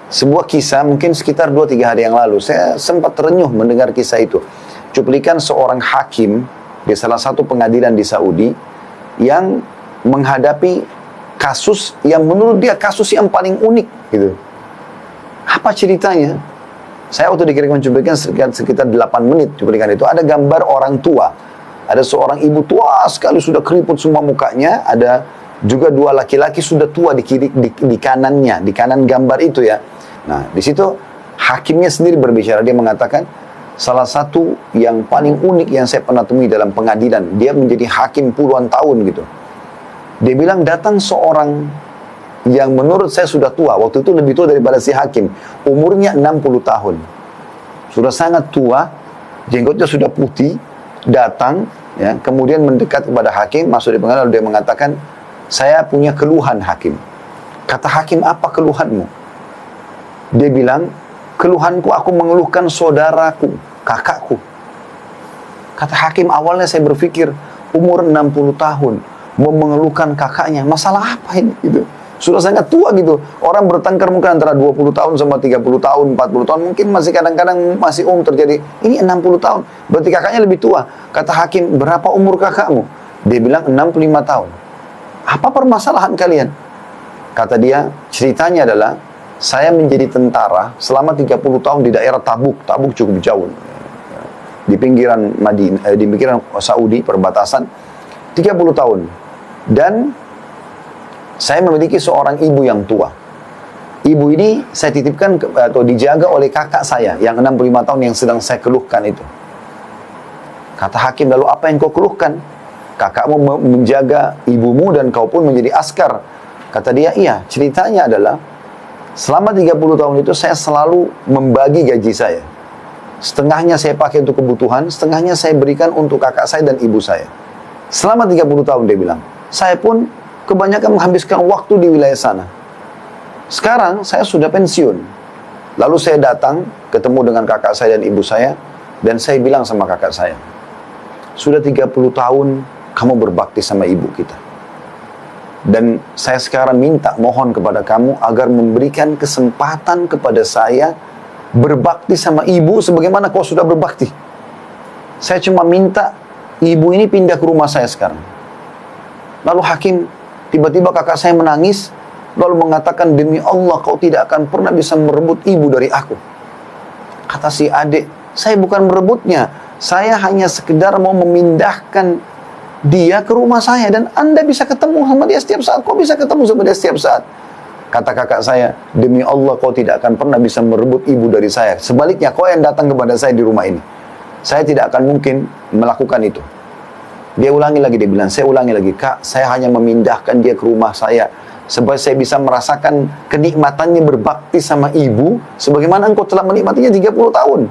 sebuah kisah mungkin sekitar 2-3 hari yang lalu. Saya sempat terenyuh mendengar kisah itu. Cuplikan seorang hakim di salah satu pengadilan di Saudi yang menghadapi kasus yang menurut dia kasus yang paling unik gitu. Apa ceritanya? Saya waktu dikirimkan cuplikan sekitar 8 menit cuplikan itu, ada gambar orang tua. Ada seorang ibu tua sekali, sudah keriput semua mukanya. Ada juga 2 laki-laki sudah tua di kanannya, di kanan gambar itu ya. Nah, di situ hakimnya sendiri berbicara. Dia mengatakan, salah satu yang paling unik yang saya pernah temui dalam pengadilan, dia menjadi hakim puluhan tahun gitu. Dia bilang datang seorang yang menurut saya sudah tua, waktu itu lebih tua daripada si hakim, umurnya 60 tahun. Sudah sangat tua, jenggotnya sudah putih, datang, ya, kemudian mendekat kepada hakim, masuk di pengadilan, lalu dia mengatakan, saya punya keluhan hakim. Kata hakim, apa keluhanmu? Dia bilang, keluhanku aku mengeluhkan saudaraku, kakakku. Kata hakim, awalnya saya berpikir umur 60 tahun mau mengeluhkan kakaknya, masalah apa ini gitu. Sudah sangat tua gitu. Orang bertengkar mungkin antara 20 tahun sama 30 tahun, 40 tahun, mungkin masih kadang-kadang masih terjadi. Ini 60 tahun, berarti kakaknya lebih tua. Kata hakim, berapa umur kakakmu? Dia bilang 65 tahun. Apa permasalahan kalian? Kata dia, ceritanya adalah saya menjadi tentara selama 30 tahun di daerah Tabuk. Tabuk cukup jauh. Di pinggiran Madinah, di pinggiran Saudi, perbatasan. 30 tahun. Dan saya memiliki seorang ibu yang tua. Ibu ini saya titipkan atau dijaga oleh kakak saya yang 65 tahun yang sedang saya keluhkan itu. Kata hakim, lalu apa yang kau keluhkan? Kakakmu menjaga ibumu dan kau pun menjadi askar. Kata dia, iya, ceritanya adalah selama 30 tahun itu saya selalu membagi gaji saya. Setengahnya saya pakai untuk kebutuhan, setengahnya saya berikan untuk kakak saya dan ibu saya. Selama 30 tahun dia bilang, saya pun kebanyakan menghabiskan waktu di wilayah sana. Sekarang saya sudah pensiun. Lalu saya datang, ketemu dengan kakak saya dan ibu saya, dan saya bilang sama kakak saya, sudah 30 tahun kamu berbakti sama ibu kita. Dan saya sekarang minta, mohon kepada kamu agar memberikan kesempatan kepada saya berbakti sama ibu sebagaimana kau sudah berbakti. Saya cuma minta ibu ini pindah ke rumah saya sekarang. Lalu hakim, tiba-tiba kakak saya menangis, lalu mengatakan, demi Allah kau tidak akan pernah bisa merebut ibu dari aku. Kata si adik, saya bukan merebutnya, saya hanya sekedar mau memindahkan dia ke rumah saya, dan anda bisa ketemu sama dia setiap saat, kau bisa ketemu sama dia setiap saat. Kata kakak saya, demi Allah kau tidak akan pernah bisa merebut ibu dari saya, sebaliknya kau yang datang kepada saya di rumah ini. Saya tidak akan mungkin melakukan itu. Dia ulangi lagi, dia bilang, saya ulangi lagi, kak, saya hanya memindahkan dia ke rumah saya supaya saya bisa merasakan kenikmatannya berbakti sama ibu sebagaimana engkau telah menikmatinya 30 tahun.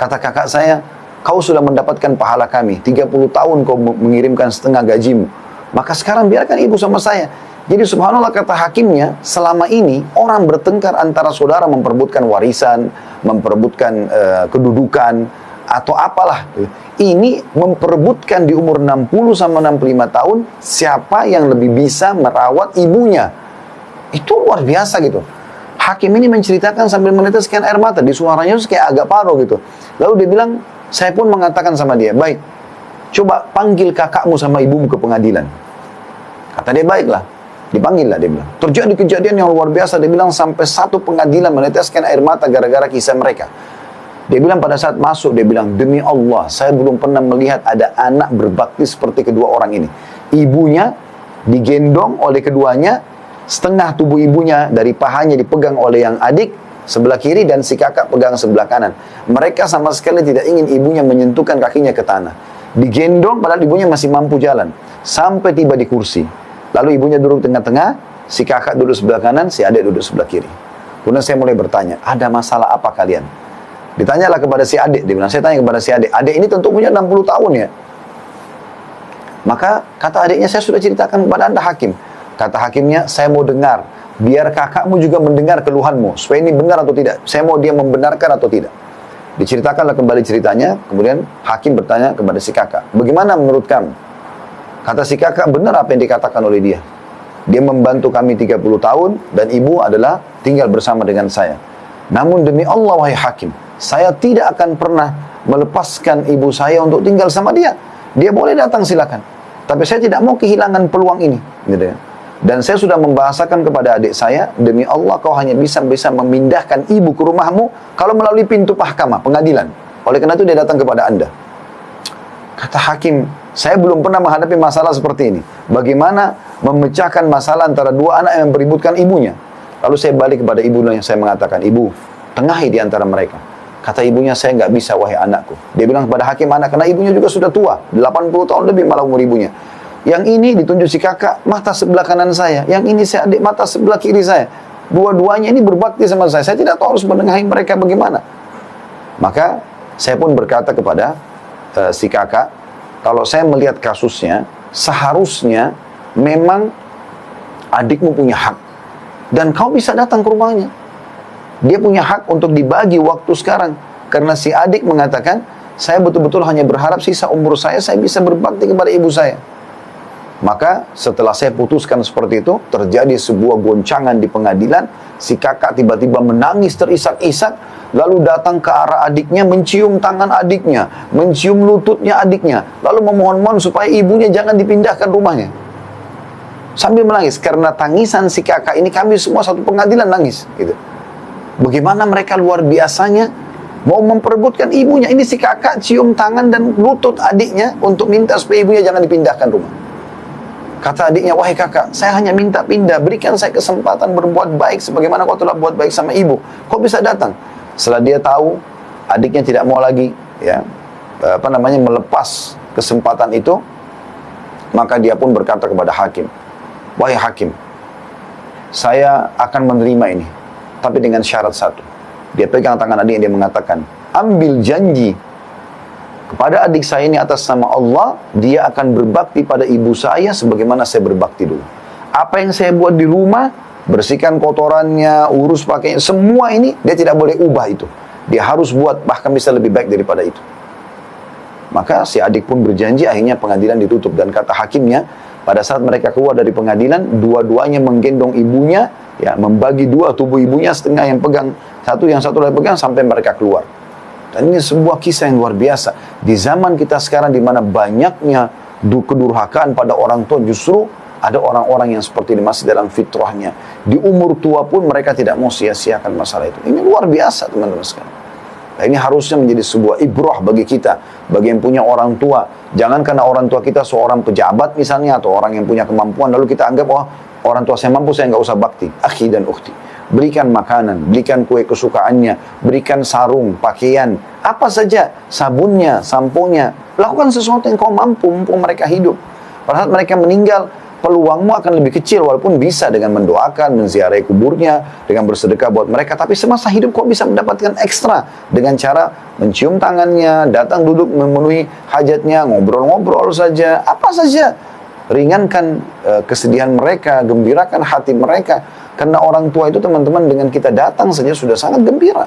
Kata kakak saya, kau sudah mendapatkan pahala kami, 30 tahun kau mengirimkan setengah gajimu, maka sekarang biarkan ibu sama saya. Jadi subhanallah, kata hakimnya, selama ini orang bertengkar antara saudara memperebutkan warisan, memperebutkan kedudukan, atau apalah. Ini memperebutkan di umur 60 sama 65 tahun, siapa yang lebih bisa merawat ibunya. Itu luar biasa gitu. Hakim ini menceritakan sambil meneteskan air mata, di suaranya itu kayak agak paruh gitu. Lalu dia bilang, saya pun mengatakan sama dia, baik, coba panggil kakakmu sama ibumu ke pengadilan. Kata dia, baiklah. Dipanggil lah, dia bilang. Terjadi kejadian yang luar biasa, dia bilang sampai satu pengadilan meneteskan air mata gara-gara kisah mereka. Dia bilang pada saat masuk, dia bilang, demi Allah, saya belum pernah melihat ada anak berbakti seperti kedua orang ini. Ibunya digendong oleh keduanya, setengah tubuh ibunya dari pahanya dipegang oleh yang adik sebelah kiri dan si kakak pegang sebelah kanan. Mereka sama sekali tidak ingin ibunya menyentuhkan kakinya ke tanah. Digendong padahal ibunya masih mampu jalan. Sampai tiba di kursi. Lalu ibunya duduk tengah-tengah, si kakak duduk sebelah kanan, si adik duduk sebelah kiri. Kemudian saya mulai bertanya, ada masalah apa kalian? Ditanyalah kepada si adik, dia bilang, saya tanya kepada si adik. Adik ini tentu punya 60 tahun ya. Maka kata adiknya, saya sudah ceritakan kepada anda hakim. Kata hakimnya, saya mau dengar, biar kakakmu juga mendengar keluhanmu, supaya ini benar atau tidak. Saya mau dia membenarkan atau tidak. Diceritakanlah kembali ceritanya, kemudian hakim bertanya kepada si kakak, bagaimana menurut kamu? Kata si kakak, benar apa yang dikatakan oleh dia. Dia membantu kami 30 tahun dan ibu adalah tinggal bersama dengan saya. Namun demi Allah wahai hakim, saya tidak akan pernah melepaskan ibu saya untuk tinggal sama dia. Dia boleh datang silakan. Tapi saya tidak mau kehilangan peluang ini. Gitu ya. Dan saya sudah membahasakan kepada adik saya, demi Allah kau hanya bisa memindahkan ibu ke rumahmu kalau melalui pintu mahkamah, pengadilan. Oleh karena itu dia datang kepada Anda. Kata hakim, saya belum pernah menghadapi masalah seperti ini. Bagaimana memecahkan masalah antara dua anak yang beributkan ibunya. Lalu saya balik kepada ibunya, saya mengatakan, ibu, tengahi di antara mereka. Kata ibunya, saya nggak bisa wahai anakku. Dia bilang kepada hakim anak, karena ibunya juga sudah tua, 80 tahun lebih malah umur ibunya. Yang ini ditunjuk si kakak, mata sebelah kanan saya. Yang ini si adik, mata sebelah kiri saya. Dua-duanya ini berbakti sama saya. Saya tidak tahu harus menengahi mereka bagaimana. Maka saya pun berkata kepada si kakak, kalau saya melihat kasusnya, seharusnya memang adikmu punya hak. Dan kau bisa datang ke rumahnya. Dia punya hak untuk dibagi waktu sekarang. Karena si adik mengatakan, saya betul-betul hanya berharap sisa umur saya bisa berbakti kepada ibu saya. Maka setelah saya putuskan seperti itu, terjadi sebuah goncangan di pengadilan. Si kakak tiba-tiba menangis terisak-isak, lalu datang ke arah adiknya, mencium tangan adiknya, mencium lututnya adiknya, lalu memohon-mohon supaya ibunya jangan dipindahkan rumahnya. Sambil menangis, karena tangisan si kakak ini kami semua satu pengadilan nangis. Gitu. Bagaimana mereka luar biasanya mau memperebutkan ibunya. Ini si kakak cium tangan dan lutut adiknya untuk minta supaya ibunya jangan dipindahkan rumah. Kata adiknya, wahai kakak, saya hanya minta pindah, berikan saya kesempatan berbuat baik sebagaimana kau telah buat baik sama ibu. Kau bisa datang. Setelah dia tahu adiknya tidak mau lagi melepas kesempatan itu, maka dia pun berkata kepada hakim, wahai hakim, saya akan menerima ini, tapi dengan syarat satu. Dia pegang tangan adiknya, dia mengatakan, ambil janji kepada adik saya ini atas nama Allah, dia akan berbakti pada ibu saya sebagaimana saya berbakti dulu. Apa yang saya buat di rumah, bersihkan kotorannya, urus pakainya, semua ini dia tidak boleh ubah itu. Dia harus buat bahkan bisa lebih baik daripada itu. Maka si adik pun berjanji, akhirnya pengadilan ditutup. Dan kata hakimnya, pada saat mereka keluar dari pengadilan, dua-duanya menggendong ibunya, ya, membagi dua tubuh ibunya, setengah yang pegang satu, yang satu lagi pegang, sampai mereka keluar. Dan ini sebuah kisah yang luar biasa. Di zaman kita sekarang di mana banyaknya kedurhakaan pada orang tua, justru ada orang-orang yang seperti ini masih dalam fitrahnya. Di umur tua pun mereka tidak mau sia-siakan masalah itu. Ini luar biasa teman-teman sekalian. Nah, ini harusnya menjadi sebuah ibrah bagi kita, bagi yang punya orang tua. Jangan karena orang tua kita seorang pejabat misalnya, atau orang yang punya kemampuan, lalu kita anggap, oh orang tua saya mampu, saya nggak usah bakti. Akhi dan ukhti, berikan makanan, berikan kue kesukaannya, berikan sarung, pakaian, apa saja, sabunnya, samponya. Lakukan sesuatu yang kau mampu, mumpung mereka hidup. Pada saat mereka meninggal, peluangmu akan lebih kecil, walaupun bisa dengan mendoakan, menziarahi kuburnya, dengan bersedekah buat mereka. Tapi semasa hidup kau bisa mendapatkan ekstra dengan cara mencium tangannya, datang duduk memenuhi hajatnya, ngobrol-ngobrol saja, apa saja. Ringankan kesedihan mereka, gembirakan hati mereka. Karena orang tua itu teman-teman dengan kita datang saja sudah sangat gembira.